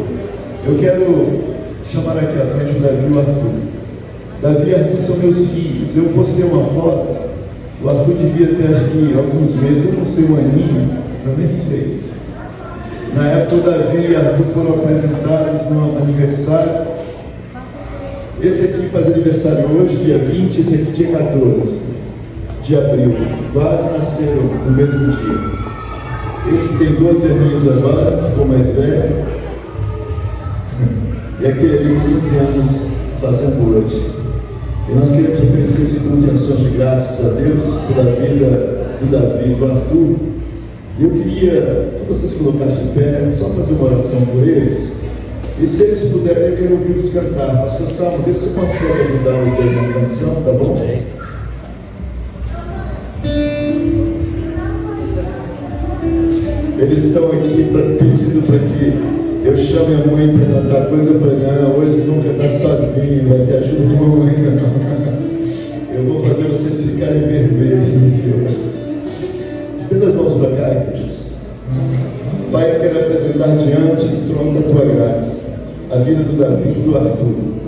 Eu quero chamar aqui à frente o Davi e o Arthur. Davi e Arthur são meus filhos. Eu postei uma foto. O Arthur devia ter acho que alguns meses, eu não sei o aninho, eu nem sei. Na época o Davi e Arthur foram apresentados no aniversário. Esse aqui faz aniversário hoje, dia 20, esse aqui dia 14 de abril. Quase nasceram no mesmo dia. Esse tem 12 aninhos agora, ficou mais velho. E aquele ali 15 anos fazendo hoje. E nós queremos oferecer esse culto em ações de graças a Deus pela vida do Davi e do Arthur. E eu queria que vocês colocassem de pé, só fazer uma oração por eles. E se eles puderem, eu quero ouvir-los cantar. Pastor Salmo, vê se você consegue ajudá-los aí na canção, tá bom? Eles estão aqui pedindo para que eu chame a mãe para cantar coisa. Para não, hoje vocês vão cantar sozinho, vai ter ajuda de mamãe não. Eu vou fazer vocês ficarem vermelhos aqui hoje. Estenda as mãos para cá, queridos. Pai, eu quero apresentar diante do trono da Tua graça a vida do Davi e do Arthur.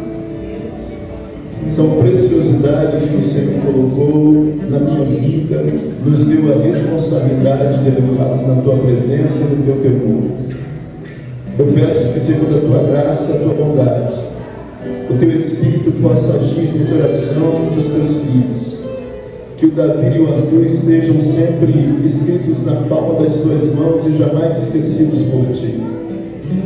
São preciosidades que o Senhor colocou na minha vida, nos deu a responsabilidade de levá-los na Tua presença e no Teu temor. Eu peço que, segundo a Tua graça e a Tua bondade, o Teu Espírito possa agir no coração dos Teus filhos. Que o Davi e o Arthur estejam sempre escritos na palma das Tuas mãos e jamais esquecidos por Ti.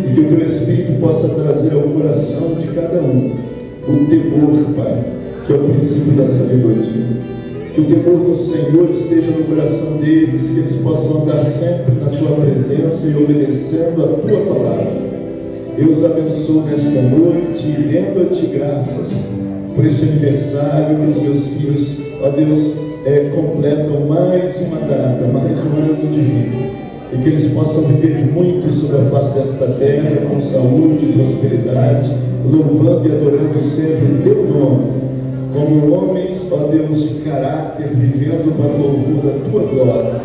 E que o Teu Espírito possa trazer ao coração de cada um o temor, Pai, que é o princípio da sabedoria. Que o temor do Senhor esteja no coração deles, que eles possam andar sempre na Tua presença e obedecendo a Tua palavra. Eu os abençoo nesta noite, rendo a Ti graças por este aniversário que os meus filhos, ó Deus, completam mais uma data, mais um ano de vida. E que eles possam viver muito sobre a face desta terra, com saúde e prosperidade, louvando e adorando sempre o Teu nome, como homens, ó Deus, de caráter, vivendo para o louvor da Tua glória.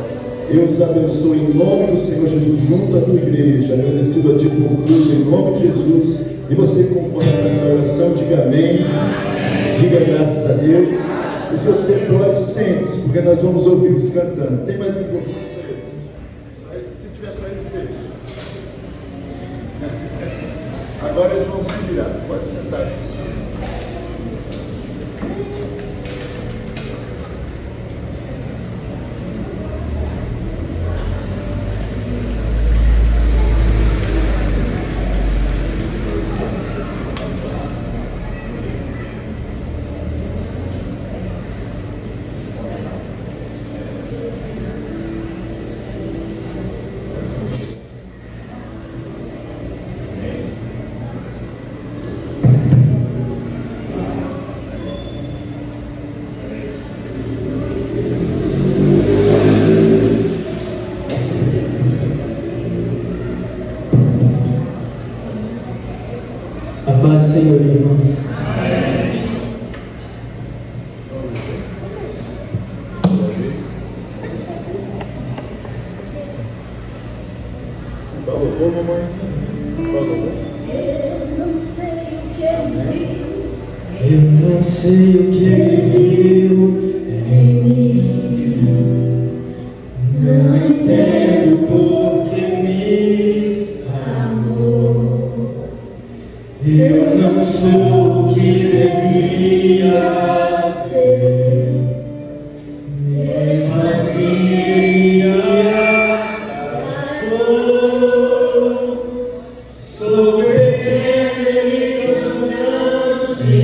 Eu os abençoo em nome do Senhor Jesus, junto à Tua igreja, agradecido a Ti por tudo, em nome de Jesus. E você que concorda com essa oração, diga amém, diga graças a Deus. E se você pode, sente-se, porque nós vamos ouvir-los cantando. Tem mais um pouquinho? Se tiver só esse dele. Agora eles vão se virar. Pode sentar. A paz do Senhor, irmãos. Falou, mamãe. Falou. Eu não sei o que ele viu em mim. Não entendo por que me amou. Eu não sou o que devia ser. Mesmo assim ele me abraçou. Sou pequeno, ele com anos de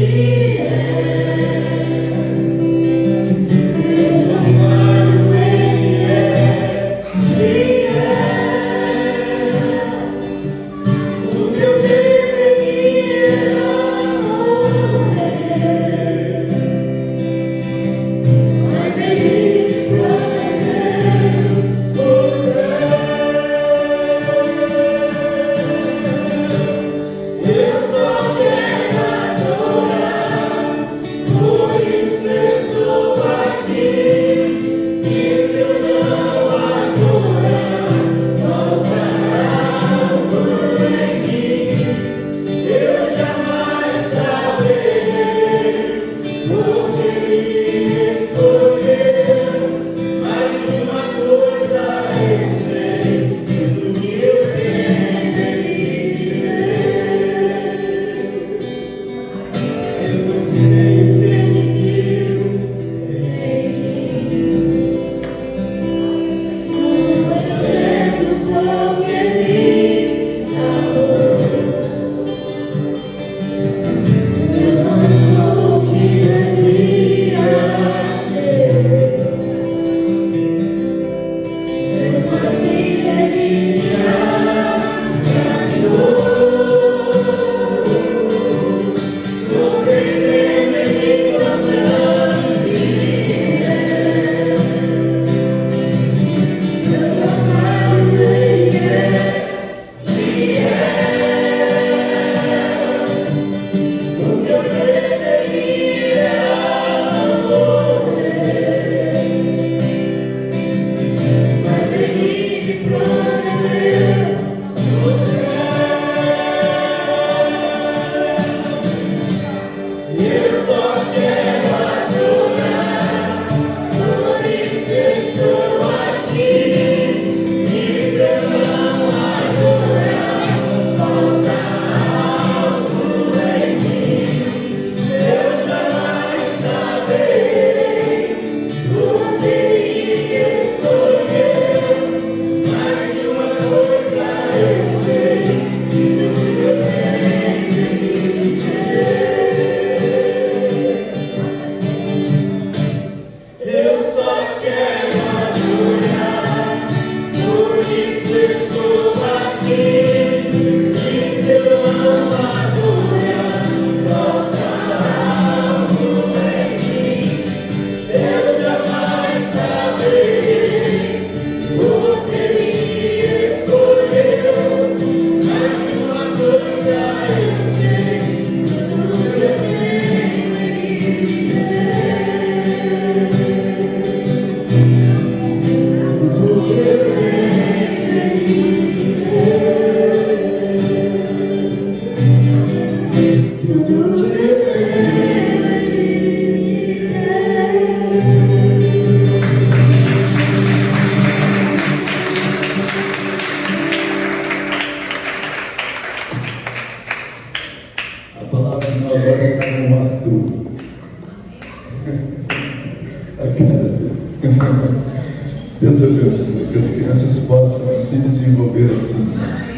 possam se desenvolver assim, irmãos.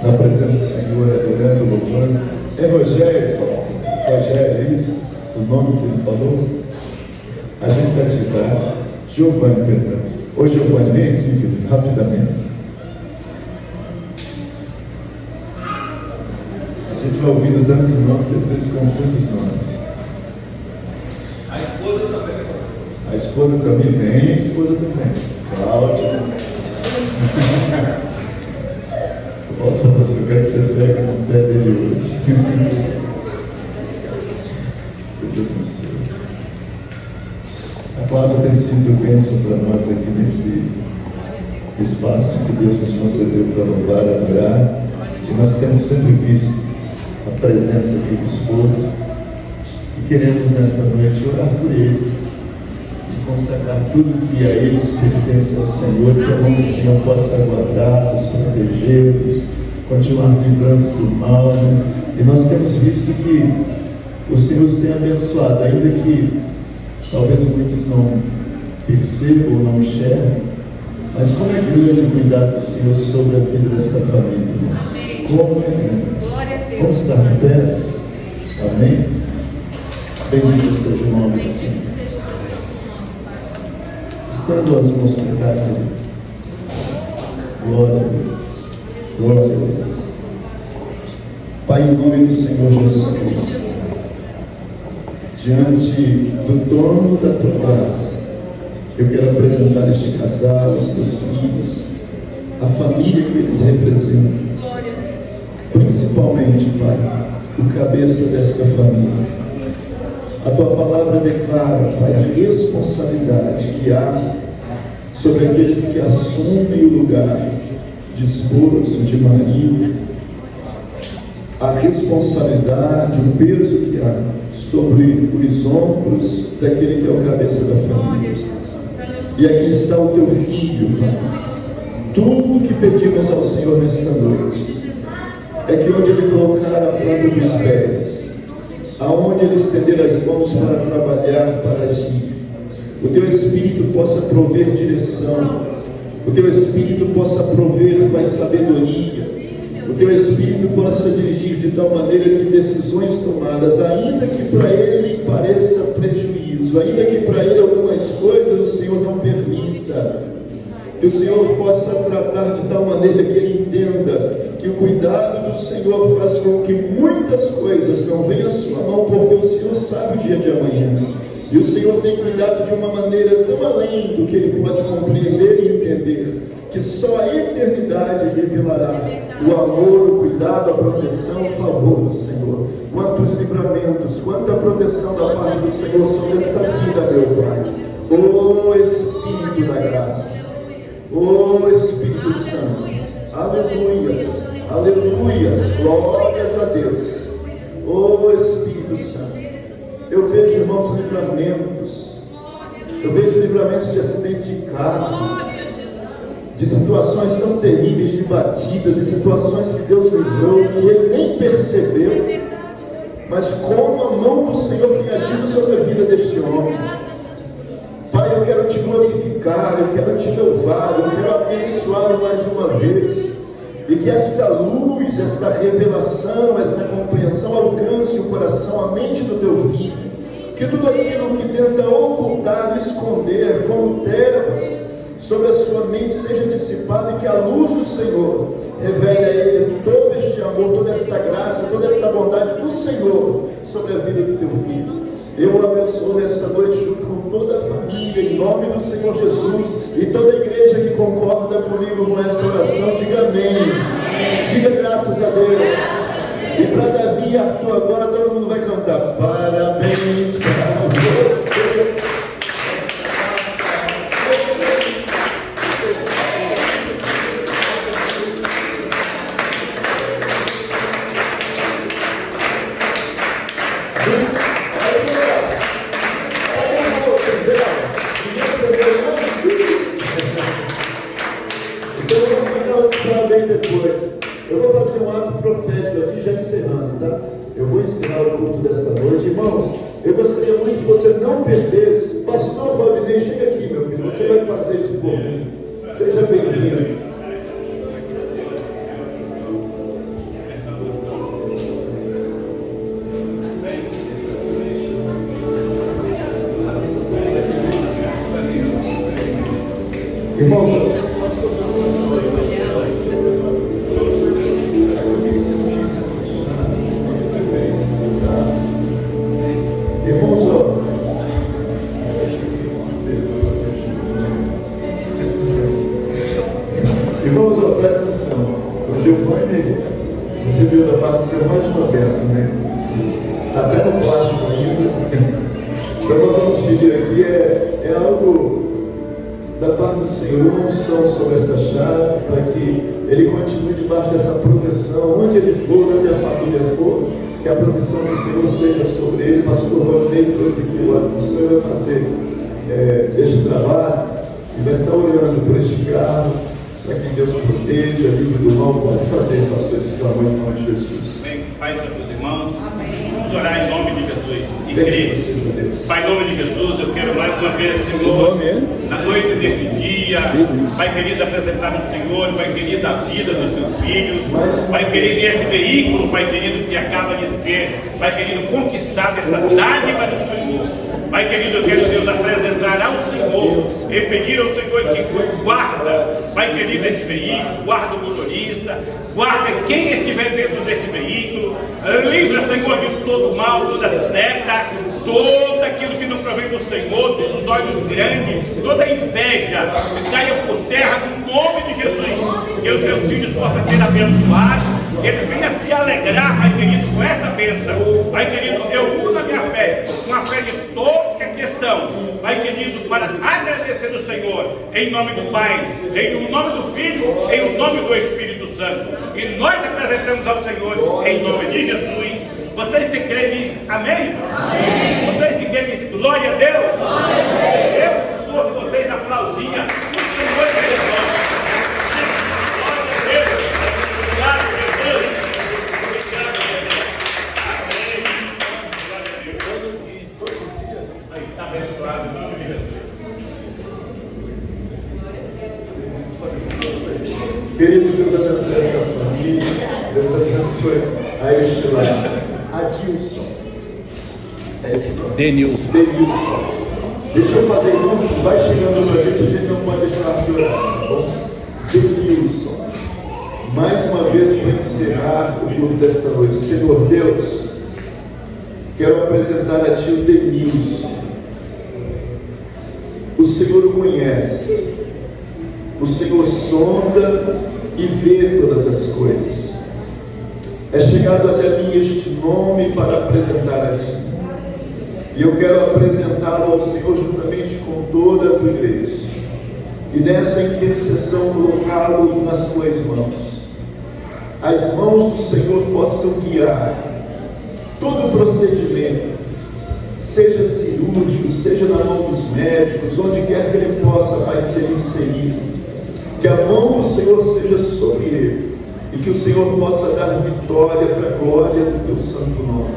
Na presença do Senhor, adorando, louvando. É Rogério, falta. Rogério, é isso? O nome que você me falou? A gente está atividade. Giovanni, perdão. Ô Giovanni, vem aqui, filho, rapidamente. A gente vai ouvindo tanto nome que às vezes confunde os nomes. A esposa também, pastor. A esposa também vem, a esposa também. Cláudia. Volta a nosso lugar que você pega no pé dele hoje. Deus abençoe. A Cláudia tem sido bênção para nós aqui nesse espaço que Deus nos concedeu para louvar, adorar. E nós temos sempre visto a presença aqui dos povos. E queremos nesta noite orar por eles e consagrar tudo que a eles pertence ao Senhor, que a mão do Senhor possa guardá-los, protegê-los, continuar livrando-os do mal. E nós temos visto que o Senhor os tem abençoado, ainda que talvez muitos não percebam ou não enxerguem, mas como é grande o cuidado do Senhor sobre a vida dessa família, irmãos. Como é grande. Vamos estar de pés. Amém? Bendito seja o nome do Senhor. Estando as mãos para cá, querido. Glória a Deus. Glória a Deus. Pai, em nome do Senhor Jesus Cristo, diante do trono da tua graça, eu quero apresentar este casal, os teus filhos, a família que eles representam, principalmente, Pai, o cabeça desta família. A tua palavra declara, Pai, a responsabilidade que há sobre aqueles que assumem o lugar de esposo, de marido, a responsabilidade, o peso que há sobre os ombros daquele que é o cabeça da família. E aqui está o teu filho, Pai. Tudo que pedimos ao Senhor nesta noite é que onde Ele colocar a planta dos pés, aonde Ele estender as mãos para trabalhar, para agir, o teu Espírito possa prover direção, o teu Espírito possa prover com a sabedoria, o teu Espírito possa dirigir de tal maneira que decisões tomadas, ainda que para ele pareça prejuízo, ainda que para ele algumas coisas o Senhor não permita, que o Senhor possa tratar de tal maneira que ele entenda que o cuidado do Senhor faz com que muitas coisas não venham à sua mão, porque o Senhor sabe o dia de amanhã. E o Senhor tem cuidado de uma maneira tão além do que ele pode compreender e entender, que só a eternidade revelará o amor, o cuidado, a proteção, o favor do Senhor. Quantos livramentos, quanta proteção da parte do Senhor sobre esta vida, meu Pai. Ó Espírito da graça, ó Espírito Santo, aleluias, aleluias, glórias a Deus. Ó Espírito Santo, eu vejo, irmãos, livramentos, eu vejo livramentos de acidente de carro, de situações tão terríveis, de batidas, de situações que Deus livrou, que ele nem percebeu, mas como a mão do Senhor tem agido sobre a vida deste homem. Pai, eu quero te glorificar, eu quero te louvar, eu quero abençoá-lo mais uma vez, e que esta luz, esta revelação, esta compreensão alcance o coração, a mente do teu filho, que tudo aquilo que tenta ocultar, esconder como trevas sobre a sua mente seja dissipado, e que a luz do Senhor revele a ele todo este amor, toda esta graça, toda esta bondade do Senhor sobre a vida do teu filho. Eu o abençoo nesta noite junto com toda a família, em nome do Senhor Jesus, e toda a igreja que concorda comigo com esta oração, diga amém. Diga graças a Deus. E para Davi e Arthur agora todo mundo vai cantar parabéns para você. Depois, eu vou fazer um ato profético aqui, já encerrando, tá? Eu vou encerrar o culto desta noite. Irmãos, eu gostaria muito que você não perdesse. Pastor Valdinei, chega aqui, meu filho, você vai fazer isso por mim. Seja bem-vindo. Irmãos, presta atenção. O Giovanni recebeu da parte do Senhor mais uma bênção, né? Está até no plástico ainda. Então nós vamos pedir aqui é algo da parte do Senhor, uma unção sobre essa chave, para que ele continue debaixo dessa proteção, onde ele for, onde a família for, que a proteção do Senhor seja sobre ele. Pastor Rodney trouxe aqui o Senhor vai fazer este trabalho e vai estar olhando por este carro, para que Deus proteja, livre do mal. Pode fazer, pastor, esse clamor em nome de Jesus. Amém. Pai para os irmãos, vamos orar em nome de Jesus e crer. Pai, em nome de Jesus, eu quero mais uma vez, Senhor, na noite desse dia, Pai querido, apresentar ao Senhor, Pai querido, a vida dos teus filhos, Pai querido, esse veículo, Pai querido, que acaba de ser, Pai querido, conquistado, essa dádiva do Senhor. Pai querido, eu quero, Deus, apresentar ao Senhor e pedir ao Senhor que guarda, Pai querido, esse veículo, guarda o motorista, guarda quem estiver dentro desse veículo, livra, Senhor, de todo mal, toda seta, todo aquilo que não provém do Senhor, todos os olhos grandes, toda inveja, caia por terra no nome de Jesus, que os meus filhos possam ser abençoados, que eles venham se alegrar, Pai querido, com essa bênção. Pai querido, eu uso a minha fé, com a fé de todos que aqui estão, Pai querido, para agradecer ao Senhor, em nome do Pai, em nome do Filho, em nome do Espírito Santo. E nós apresentamos ao Senhor, em nome de Jesus. Vocês que creem nisso, amém? Amém. Vocês que creem nisso, glória a Deus. Glória a Deus. Eu, se fosse vocês, aplaudia. O Senhor é Deus. Glória a Deus. Glória a Deus. Obrigado, Deus. Amém. Glória a Deus. Aí está abençoado, em nome de Jesus. Queridos, Deus abençoe essa família, Deus abençoe a este lar. Adilson. É esse nome? Denilson. Deixa eu fazer, irmãos, que vai chegando para a gente não pode deixar de orar, tá bom? Denilson. Mais uma vez para encerrar o culto desta noite. Senhor Deus, quero apresentar a Ti o Denilson. O Senhor o conhece. O Senhor sonda e vê todas as coisas. É chegado até mim este nome para apresentar a Ti. E eu quero apresentá-lo ao Senhor juntamente com toda a Tua igreja. E nessa intercessão colocá-lo nas Tuas mãos. As mãos do Senhor possam guiar todo o procedimento, seja cirúrgico, seja na mão dos médicos, onde quer que ele possa, Pai, ser inserido. Que a mão do Senhor seja sobre ele. E que o Senhor possa dar vitória para a glória do Teu santo nome.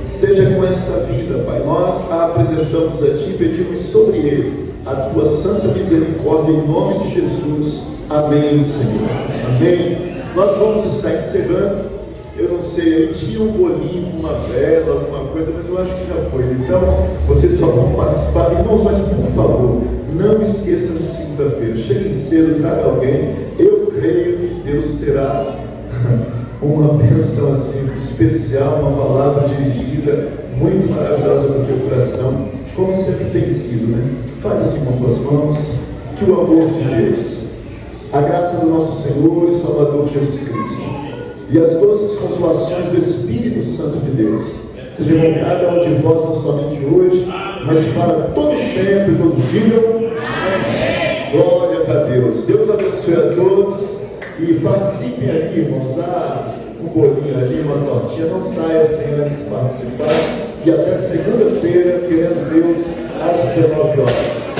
Seja com esta vida, Pai, nós a apresentamos a Ti e pedimos sobre ele a Tua santa misericórdia em nome de Jesus. Amém, Senhor. Amém. Nós vamos estar encerrando. Eu não sei, eu tinha um bolinho com uma vela, alguma coisa, mas eu acho que já foi. Então, vocês só vão participar. Irmãos, mas por favor, não esqueçam de segunda-feira. Cheguem cedo, traga alguém. Eu creio que Deus terá uma bênção assim especial, uma palavra dirigida muito maravilhosa para o teu coração, como sempre tem sido, né? Faz assim com as tuas mãos. Que o amor de Deus, a graça do nosso Senhor e Salvador Jesus Cristo e as doces consolações do Espírito Santo de Deus seja com cada um de vós, não somente hoje, mas para todos sempre. Todos digam amém. Glórias a Deus. Deus abençoe a todos e participem ali, irmãos. Um bolinho ali, uma tortinha, não saia sem antes participar. E até segunda-feira, querendo Deus, às 19 horas.